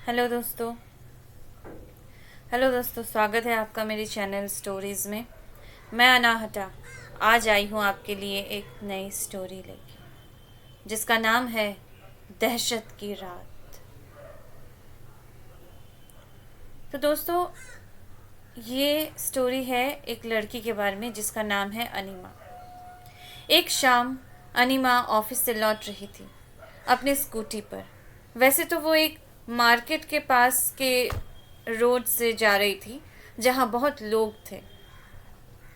Hello दोस्तों। स्वागत है आपका मेरी चैनल स्टोरीज़ में। मैं अनाहटा आज आई हूँ आपके लिए एक नई स्टोरी लेके, जिसका नाम है दहशत की रात। तो दोस्तों, ये स्टोरी है एक लड़की के बारे में जिसका नाम है अनीमा। एक शाम अनीमा ऑफिस से लौट रही थी अपने स्कूटी पर। वैसे तो वो एक मार्केट के पास के रोड से जा रही थी जहाँ बहुत लोग थे।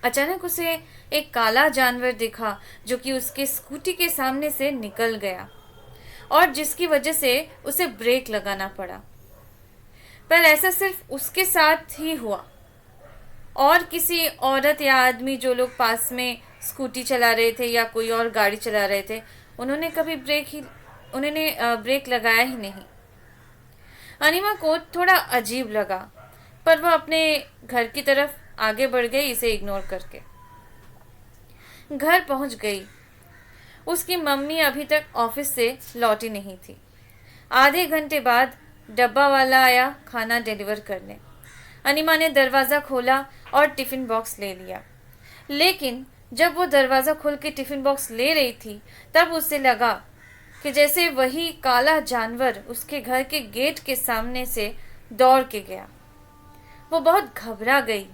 अचानक उसे एक काला जानवर दिखा जो कि उसके स्कूटी के सामने से निकल गया और जिसकी वजह से उसे ब्रेक लगाना पड़ा। पर ऐसा सिर्फ उसके साथ ही हुआ और किसी औरत या आदमी जो लोग पास में स्कूटी चला रहे थे या कोई और गाड़ी चला रहे थे, उन्होंने ब्रेक लगाया ही नहीं। अनिमा को थोड़ा अजीब लगा, पर वह अपने घर की तरफ आगे बढ़ गई इसे इग्नोर करके। घर पहुंच गई। उसकी मम्मी अभी तक ऑफिस से लौटी नहीं थी। आधे घंटे बाद डब्बा वाला आया खाना डिलीवर करने। अनिमा ने दरवाज़ा खोला और टिफ़िन बॉक्स ले लिया। लेकिन जब वो दरवाज़ा खोल के टिफ़िन बॉक्स ले रही थी, तब उसे लगा कि जैसे वही काला जानवर उसके घर के गेट के सामने से दौड़ के गया। वो बहुत घबरा गई।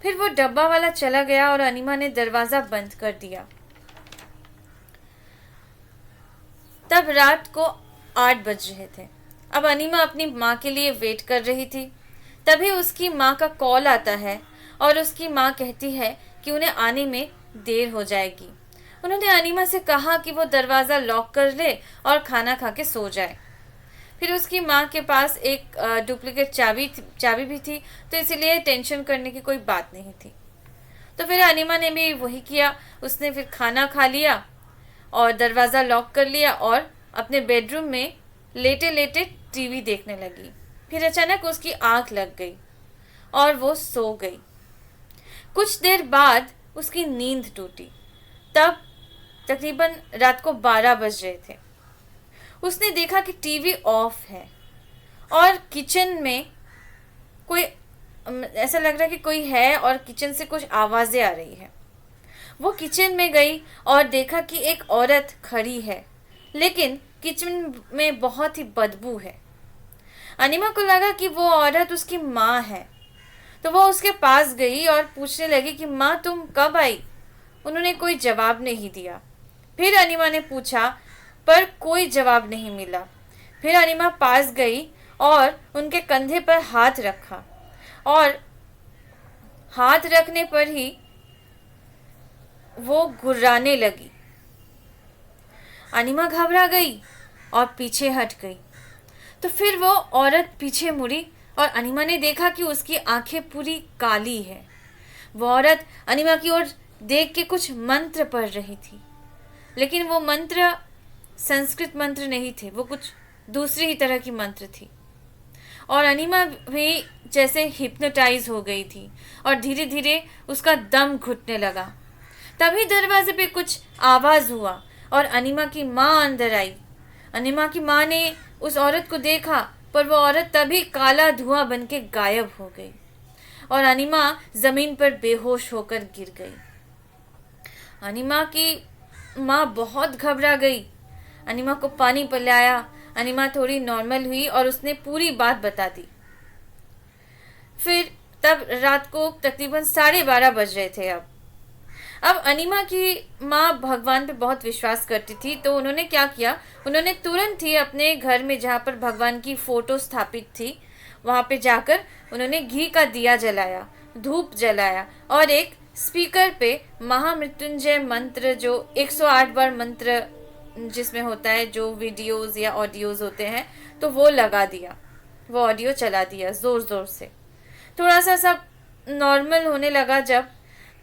फिर वो डब्बा वाला चला गया और अनिमा ने दरवाज़ा बंद कर दिया। तब रात को 8 बज रहे थे। अब अनिमा अपनी माँ के लिए वेट कर रही थी। तभी उसकी माँ का कॉल आता है और उसकी माँ कहती है कि उन्हें आने में देर हो जाएगी। उन्होंने अनिमा से कहा कि वो दरवाज़ा लॉक कर ले और खाना खा के सो जाए। फिर उसकी माँ के पास एक डुप्लीकेट चाबी भी थी, तो इसलिए टेंशन करने की कोई बात नहीं थी। तो फिर अनिमा ने भी वही किया। उसने फिर खाना खा लिया और दरवाज़ा लॉक कर लिया और अपने बेडरूम में लेटे लेटे टीवी देखने लगी। फिर अचानक उसकी आंख लग गई और वो सो गई। कुछ देर बाद उसकी नींद टूटी। तब तकरीबन रात को 12 बज रहे थे। उसने देखा कि टीवी ऑफ है और किचन में कोई ऐसा लग रहा है कि कोई है और किचन से कुछ आवाज़ें आ रही है। वो किचन में गई और देखा कि एक औरत खड़ी है, लेकिन किचन में बहुत ही बदबू है। अनिमा को लगा कि वो औरत उसकी माँ है, तो वो उसके पास गई और पूछने लगी कि माँ, तुम कब आई? उन्होंने कोई जवाब नहीं दिया। फिर अनिमा ने पूछा, पर कोई जवाब नहीं मिला। फिर अनिमा पास गई और उनके कंधे पर हाथ रखा और हाथ रखने पर ही वो गुर्राने लगी। अनिमा घबरा गई और पीछे हट गई। तो फिर वो औरत पीछे मुड़ी और अनिमा ने देखा कि उसकी आंखें पूरी काली है। वो औरत अनिमा की ओर देख के कुछ मंत्र पढ़ रही थी, लेकिन वो मंत्र संस्कृत मंत्र नहीं थे, वो कुछ दूसरी ही तरह की मंत्र थी। और अनिमा भी जैसे हिप्नोटाइज हो गई थी और धीरे धीरे उसका दम घुटने लगा। तभी दरवाजे पे कुछ आवाज़ हुआ और अनिमा की माँ अंदर आई। अनिमा की माँ ने उस औरत को देखा, पर वो औरत तभी काला धुआं बन के गायब हो गई और अनिमा ज़मीन पर बेहोश होकर गिर गई। अनिमा की माँ बहुत घबरा गई। अनिमा को पानी पिलाया। अनिमा थोड़ी नॉर्मल हुई और उसने पूरी बात बता दी। फिर तब रात को तकरीबन 12:30 बज रहे थे। अब अनिमा की माँ भगवान पे बहुत विश्वास करती थी, तो उन्होंने क्या किया, उन्होंने तुरंत ही अपने घर में जहाँ पर भगवान की फ़ोटो स्थापित थी वहाँ पे जाकर उन्होंने घी का दिया जलाया, धूप जलाया और एक स्पीकर पे महामृत्युंजय मंत्र, जो 108 बार मंत्र जिसमें होता है, जो वीडियोस या ऑडियोज़ होते हैं, तो वो लगा दिया। वो ऑडियो चला दिया ज़ोर ज़ोर से। थोड़ा सा सब नॉर्मल होने लगा जब,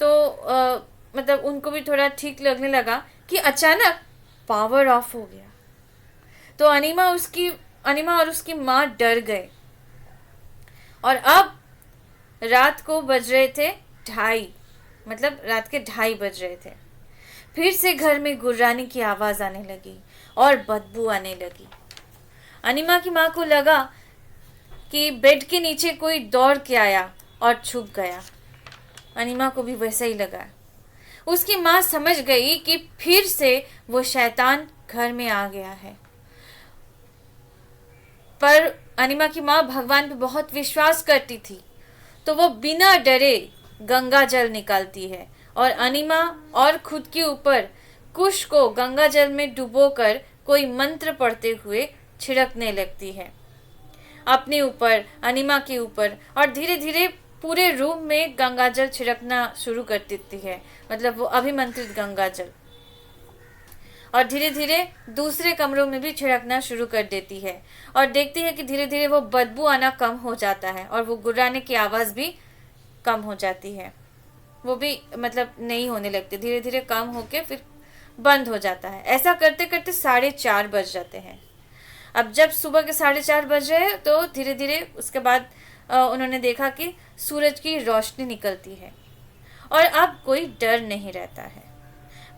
तो मतलब उनको भी थोड़ा ठीक लगने लगा कि अचानक पावर ऑफ हो गया। तो अनिमा और उसकी माँ डर गए। और अब रात को बज रहे थे 2:30, मतलब रात के 2:30 बज रहे थे। फिर से घर में गुर्राने की आवाज़ आने लगी और बदबू आने लगी। अनिमा की माँ को लगा कि बेड के नीचे कोई दौड़ के आया और छुप गया। अनीमा को भी वैसा ही लगा। उसकी माँ समझ गई कि फिर से वो शैतान घर में आ गया है। पर अनीमा की माँ भगवान पे बहुत विश्वास करती थी, तो वो बिना डरे गंगा जल निकालती है और अनीमा और खुद के ऊपर कुश को गंगा जल में डुबोकर कोई मंत्र पढ़ते हुए छिड़कने लगती है, अपने ऊपर, अनीमा के ऊपर, और धीरे धीरे पूरे रूम में गंगा जल छिड़कना शुरू कर देती है, मतलब वो अभिमंत्रित गंगा जल, और धीरे धीरे दूसरे कमरों में भी छिड़कना शुरू कर देती है और देखती है कि धीरे धीरे वो बदबू आना कम हो जाता है और वो गुर्राने की आवाज़ भी कम हो जाती है, वो भी मतलब नहीं होने लगती, धीरे धीरे कम होके फिर बंद हो जाता है। ऐसा करते करते 4:30 बज जाते हैं। अब जब सुबह के 4:30 बज रहे हैं तो धीरे धीरे उसके बाद उन्होंने देखा कि सूरज की रोशनी निकलती है और अब कोई डर नहीं रहता है।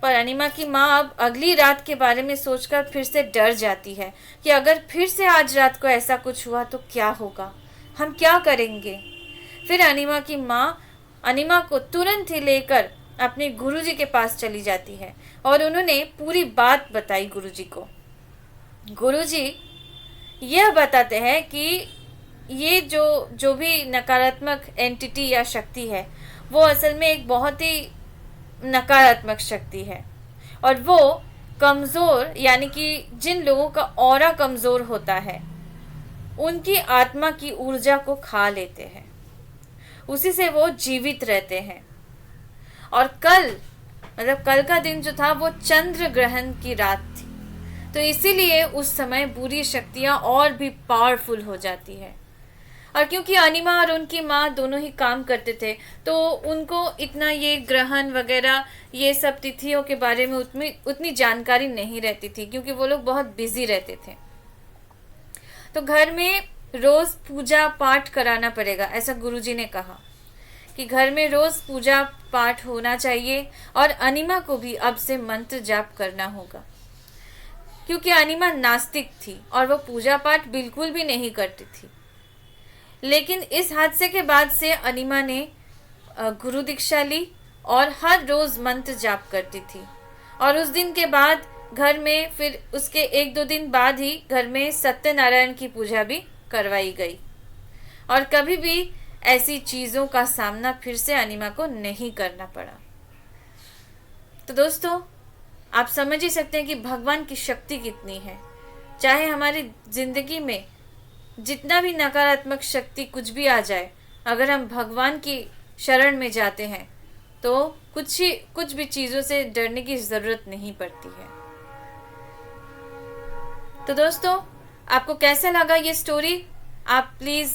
पर अनीमा की माँ अब अगली रात के बारे में सोचकर फिर से डर जाती है कि अगर फिर से आज रात को ऐसा कुछ हुआ तो क्या होगा, हम क्या करेंगे। फिर अनीमा की माँ अनीमा को तुरंत ही लेकर अपने गुरुजी के पास चली जाती है और उन्होंने पूरी बात बताई गुरुजी को। गुरुजी यह बताते हैं कि ये जो भी नकारात्मक एंटिटी या शक्ति है वो असल में एक बहुत ही नकारात्मक शक्ति है और वो कमज़ोर, यानी कि जिन लोगों का ऑरा कमज़ोर होता है उनकी आत्मा की ऊर्जा को खा लेते हैं, उसी से वो जीवित रहते हैं। और कल का दिन जो था वो चंद्र ग्रहण की रात थी, तो इसीलिए उस समय बुरी शक्तियाँ और भी पावरफुल हो जाती है। और क्योंकि अनीमा और उनकी माँ दोनों ही काम करते थे तो उनको इतना ये ग्रहण वगैरह ये सब तिथियों के बारे में उतनी जानकारी नहीं रहती थी, क्योंकि वो लोग बहुत बिजी रहते थे। तो घर में रोज़ पूजा पाठ कराना पड़ेगा, ऐसा गुरुजी ने कहा कि घर में रोज़ पूजा पाठ होना चाहिए और अनीमा को भी अब से मंत्र जाप करना होगा, क्योंकि अनीमा नास्तिक थी और वो पूजा पाठ बिल्कुल भी नहीं करती थी। लेकिन इस हादसे के बाद से अनीमा ने गुरु दीक्षा ली और हर रोज़ मंत्र जाप करती थी। और उस दिन के बाद घर में, फिर उसके 1-2 दिन बाद ही घर में सत्यनारायण की पूजा भी करवाई गई और कभी भी ऐसी चीज़ों का सामना फिर से अनीमा को नहीं करना पड़ा। तो दोस्तों, आप समझ ही सकते हैं कि भगवान की शक्ति कितनी है। चाहे हमारी ज़िंदगी में जितना भी नकारात्मक शक्ति कुछ भी आ जाए, अगर हम भगवान की शरण में जाते हैं तो कुछ भी चीज़ों से डरने की ज़रूरत नहीं पड़ती है। तो दोस्तों, आपको कैसा लगा ये स्टोरी, आप प्लीज़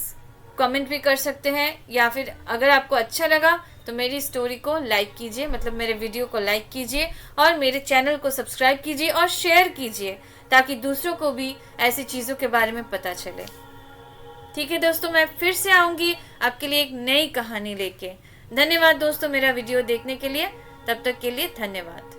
कमेंट भी कर सकते हैं, या फिर अगर आपको अच्छा लगा तो मेरी स्टोरी को लाइक कीजिए, मतलब मेरे वीडियो को लाइक कीजिए और मेरे चैनल को सब्सक्राइब कीजिए और शेयर कीजिए, ताकि दूसरों को भी ऐसी चीज़ों के बारे में पता चले। ठीक है दोस्तों, मैं फिर से आऊँगी आपके लिए एक नई कहानी लेके। धन्यवाद दोस्तों मेरा वीडियो देखने के लिए, तब तक के लिए धन्यवाद।